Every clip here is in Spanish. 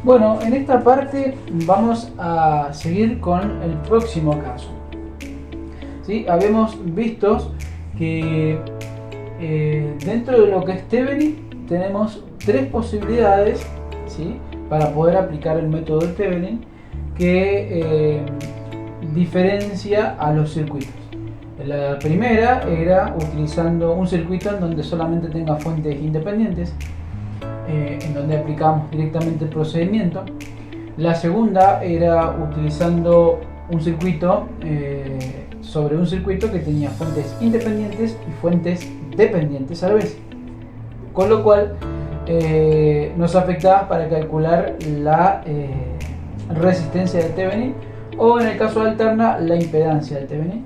Bueno, en esta parte vamos a seguir con el próximo caso. ¿Sí? Habíamos visto que dentro de lo que es Thevenin tenemos tres posibilidades, ¿sí?, para poder aplicar el método de Thevenin que diferencia a los circuitos. La primera era utilizando un circuito en donde solamente tenga fuentes independientes, en donde aplicamos directamente el procedimiento. La segunda era utilizando un circuito sobre un circuito que tenía fuentes independientes y fuentes dependientes a la vez, con lo cual nos afectaba para calcular la resistencia de Thevenin, o en el caso de alterna, la impedancia de Thevenin.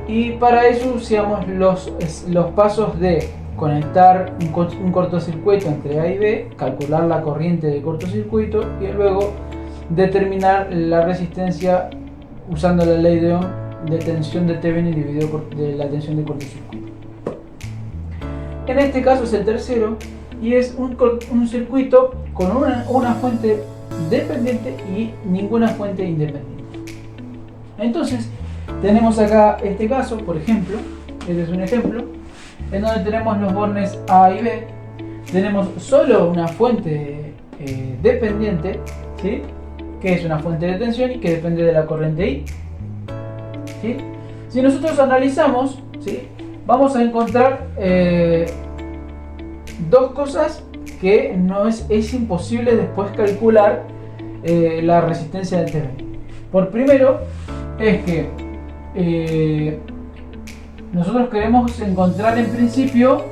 Y para eso usamos los pasos de conectar un cortocircuito entre A y B, calcular la corriente de cortocircuito y luego determinar la resistencia usando la ley de Ohm de tensión de Thevenin dividido de la tensión de cortocircuito. En este caso es el tercero y es un circuito con una fuente dependiente y ninguna fuente independiente. Entonces tenemos acá este caso, por ejemplo, este es un ejemplo en donde tenemos los bornes A y B, tenemos solo una fuente dependiente, ¿sí?, que es una fuente de tensión y que depende de la corriente I, ¿sí? Si nosotros analizamos, ¿sí?, vamos a encontrar dos cosas que es imposible después calcular la resistencia del Thevenin. Por primero es que nosotros queremos encontrar en principio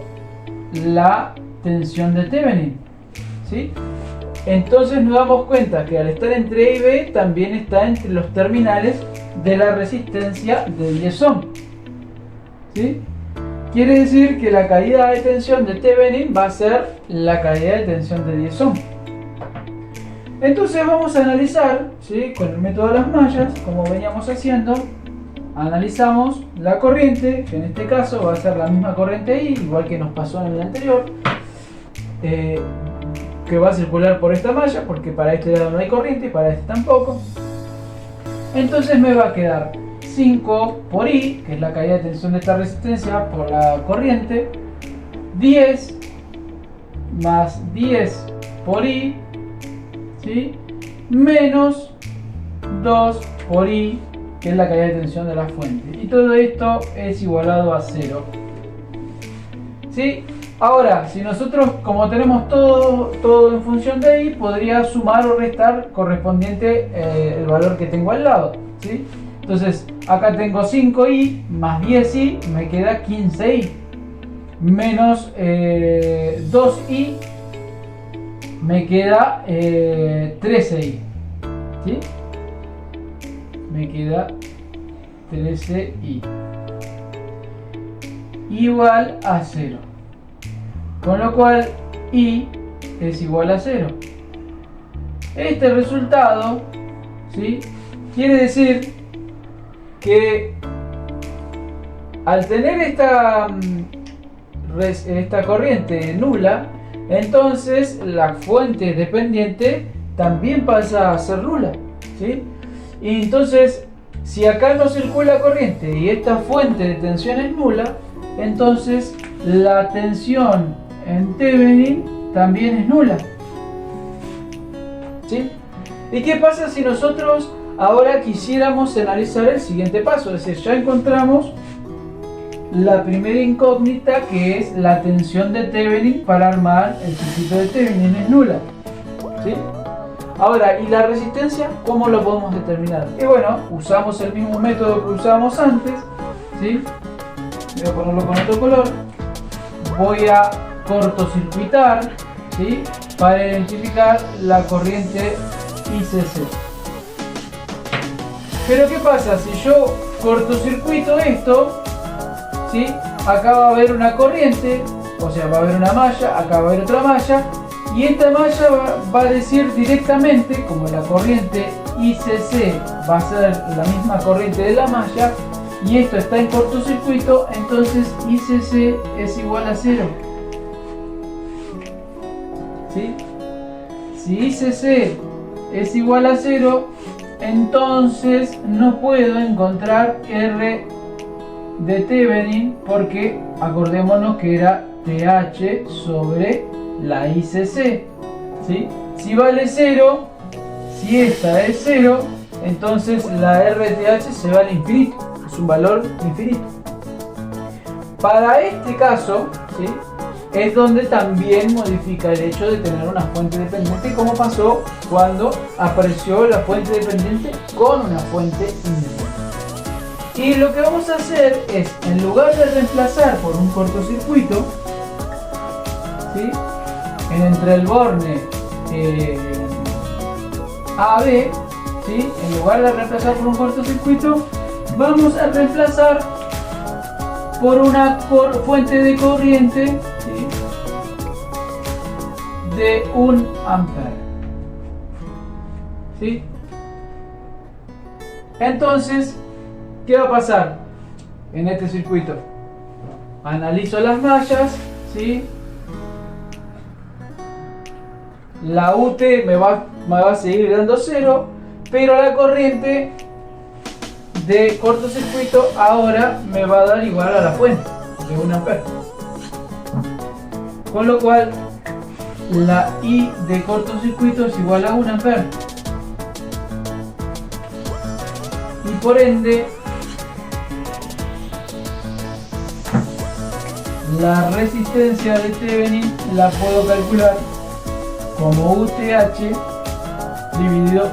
la tensión de Thevenin, ¿sí? Entonces nos damos cuenta que al estar entre A y B también está entre los terminales de la resistencia de 10 ohm, ¿sí? Quiere decir que la caída de tensión de Thevenin va a ser la caída de tensión de 10 ohm. Entonces vamos a analizar, ¿sí?, con el método de las mallas, como veníamos haciendo. Analizamos la corriente, que en este caso va a ser la misma corriente I, igual que nos pasó en el anterior, que va a circular por esta malla, porque para este lado no hay corriente y para este tampoco. Entonces me va a quedar 5 por I, que es la caída de tensión de esta resistencia por la corriente, 10 más 10 por I, ¿sí?, menos 2 por I, que es la caída de tensión de la fuente. Y todo esto es igualado a 0. ¿Sí? Ahora, si nosotros, como tenemos todo en función de I, podría sumar o restar correspondiente el valor que tengo al lado, ¿sí? Entonces, acá tengo 5i más 10i, me queda 15i. Menos 2i, me queda 13i, ¿sí? Me queda 13i igual a 0, con lo cual i es igual a 0. Este resultado, ¿sí?, quiere decir que al tener esta corriente nula, entonces la fuente dependiente también pasa a ser nula, ¿sí? Y entonces, si acá no circula corriente y esta fuente de tensión es nula, entonces la tensión en Thevenin también es nula, ¿sí? ¿Y qué pasa si nosotros ahora quisiéramos analizar el siguiente paso? Es decir, ya encontramos la primera incógnita, que es la tensión de Thevenin para armar el circuito de Thevenin es nula, ¿sí? Ahora, ¿y la resistencia cómo lo podemos determinar? Y bueno, usamos el mismo método que usábamos antes, ¿sí? Voy a ponerlo con otro color. Voy a cortocircuitar, ¿sí?, para identificar la corriente ICC. Pero ¿qué pasa? Si yo cortocircuito esto, ¿sí?, acá va a haber una corriente, o sea, va a haber una malla, acá va a haber otra malla, y esta malla va a decir directamente, como la corriente ICC va a ser la misma corriente de la malla, y esto está en cortocircuito, entonces ICC es igual a 0. ¿Sí? Si ICC es igual a 0, entonces no puedo encontrar R de Thevenin porque acordémonos que era TH sobre la ICC, ¿sí? Si vale 0, si esta es 0, entonces la RTH se va al infinito, es un valor infinito. Para este caso, ¿sí?, es donde también modifica el hecho de tener una fuente dependiente, como pasó cuando apareció la fuente dependiente con una fuente independiente. Y lo que vamos a hacer es, en lugar de reemplazar por un cortocircuito, ¿sí?, entre el borne AB, ¿sí?, en lugar de reemplazar por un cortocircuito, vamos a reemplazar por una fuente de corriente, ¿sí?, de 1 ampere, ¿sí? Entonces, ¿qué va a pasar en este circuito? Analizo las mallas, ¿sí? La UT me va a seguir dando 0, pero la corriente de cortocircuito ahora me va a dar igual a la fuente de 1 ampere. Con lo cual, la I de cortocircuito es igual a 1 ampere. Y por ende, la resistencia de Thevenin la puedo calcular como UTH dividido 1.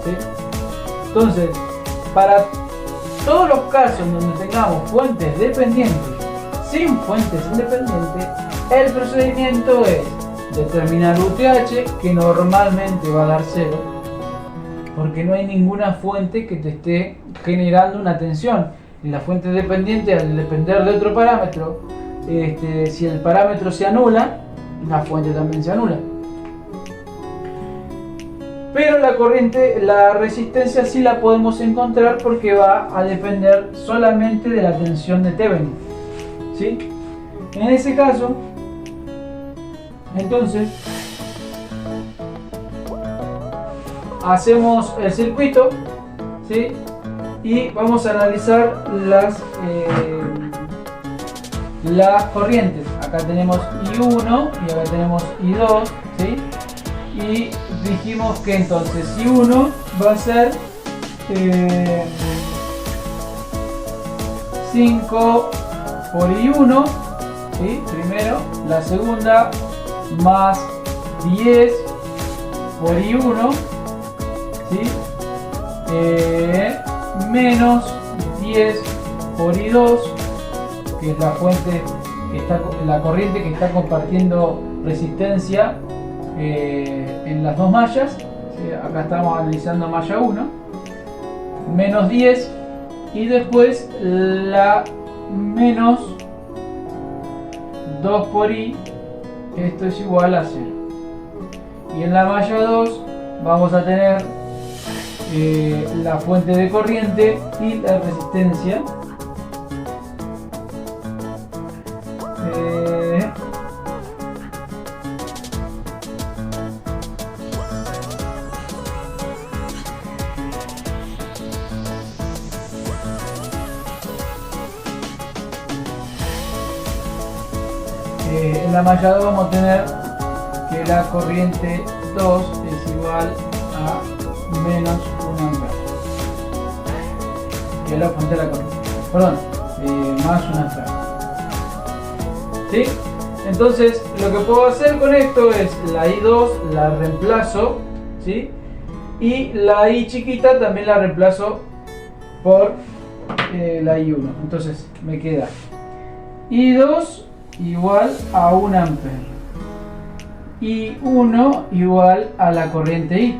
¿Sí? Entonces, para todos los casos donde tengamos fuentes dependientes sin fuentes independientes, el procedimiento es determinar UTH, que normalmente va a dar 0, porque no hay ninguna fuente que te esté generando una tensión. Y la fuente dependiente, al depender de otro parámetro, si el parámetro se anula, la fuente también se anula. Pero la corriente, la resistencia sí la podemos encontrar porque va a depender solamente de la tensión de Thevenin, ¿sí? En ese caso, entonces, hacemos el circuito, ¿sí?, y vamos a analizar las corrientes. Acá tenemos I1 y acá tenemos I2, ¿sí? Y dijimos que entonces I1 va a ser 5 por I1, ¿sí?, primero. La segunda más 10 por I1, ¿sí?, menos 10 por I2, que es la fuente que está, la corriente que está compartiendo resistencia en las dos mallas, ¿sí? Acá estamos analizando malla 1, menos 10, y después la menos 2 por I, esto es igual a 0. Y en la malla 2 vamos a tener la fuente de corriente y la resistencia. En la malla 2 vamos a tener que la corriente 2 es igual a menos 1 ampere. Que es la fuente de la corriente. Perdón, más 1 ampere. ¿Sí? Entonces, lo que puedo hacer con esto es la I2 la reemplazo, ¿sí?, y la I chiquita también la reemplazo por la I1. Entonces, me queda I2 igual a 1 ampere y 1 igual a la corriente I.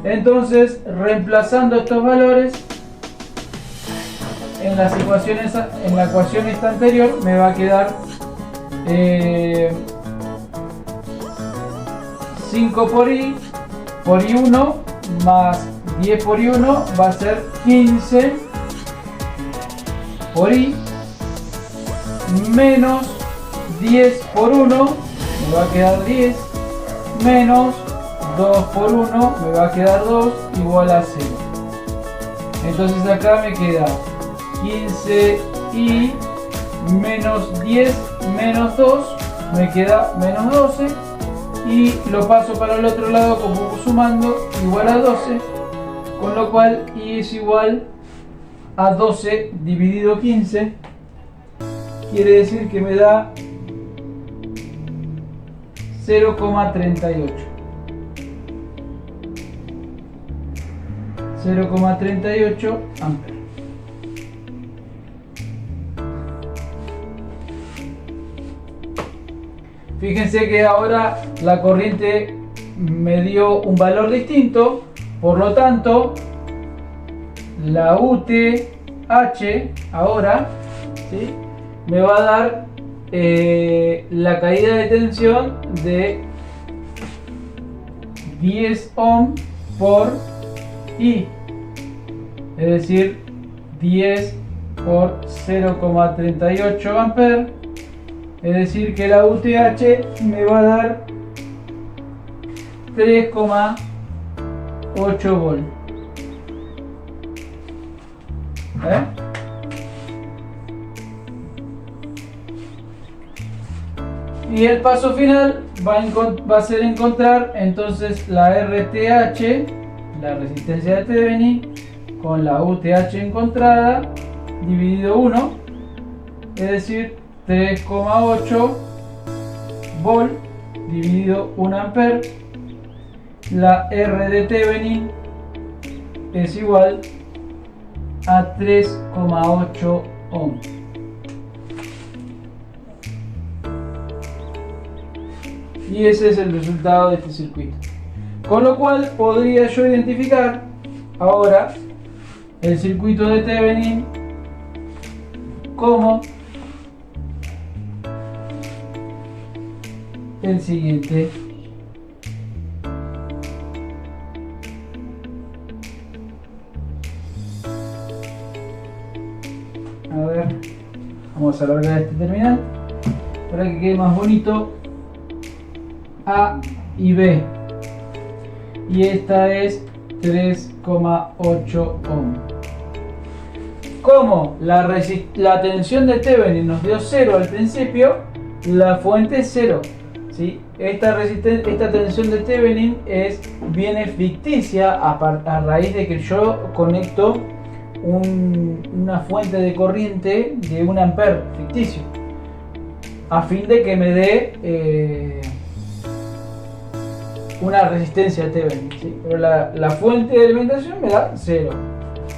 Entonces, reemplazando estos valores en las ecuaciones, en la ecuación esta anterior, me va a quedar 5 por I1 más 10 por I1 va a ser 15 por I menos 10 por 1 me va a quedar 10, menos 2 por 1 me va a quedar 2 igual a 0. Entonces acá me queda 15 y menos 10 menos 2 me queda menos 12 y lo paso para el otro lado como sumando igual a 12, con lo cual y es igual a 12 dividido 15, quiere decir que me da 0,38. 0,38 amperes. Fíjense que ahora la corriente me dio un valor distinto, por lo tanto la UTH ahora, ¿sí?, me va a dar la caída de tensión de 10 ohm por I, es decir, 10 por 0,38 amperes. Es decir, que la UTH me va a dar 3,8 volt. Y el paso final va a ser encontrar entonces la RTH, la resistencia de Thevenin, con la UTH encontrada dividido 1, es decir, 3,8 volt dividido 1 ampere. La R de Thevenin es igual a 3,8 ohm. Y ese es el resultado de este circuito. Con lo cual podría yo identificar ahora el circuito de Thevenin como el siguiente. A ver, vamos a alargar este terminal para que quede más bonito. A y B, y esta es 3,8 ohm. Como la tensión de Thevenin nos dio 0 al principio, la fuente es 0, ¿sí? Esta tensión de Thevenin viene ficticia a raíz de que yo conecto una fuente de corriente de 1 ampere ficticio, a fin de que me dé una resistencia de Thevenin, ¿sí? Pero la fuente de alimentación me da 0,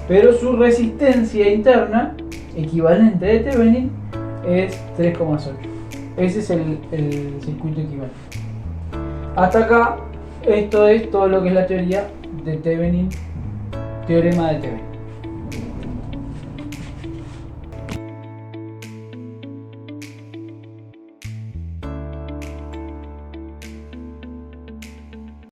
pero su resistencia interna equivalente de Thevenin es 3,8. Ese es el circuito equivalente. Hasta acá, esto es todo lo que es la teoría de Thevenin, teorema de Thevenin.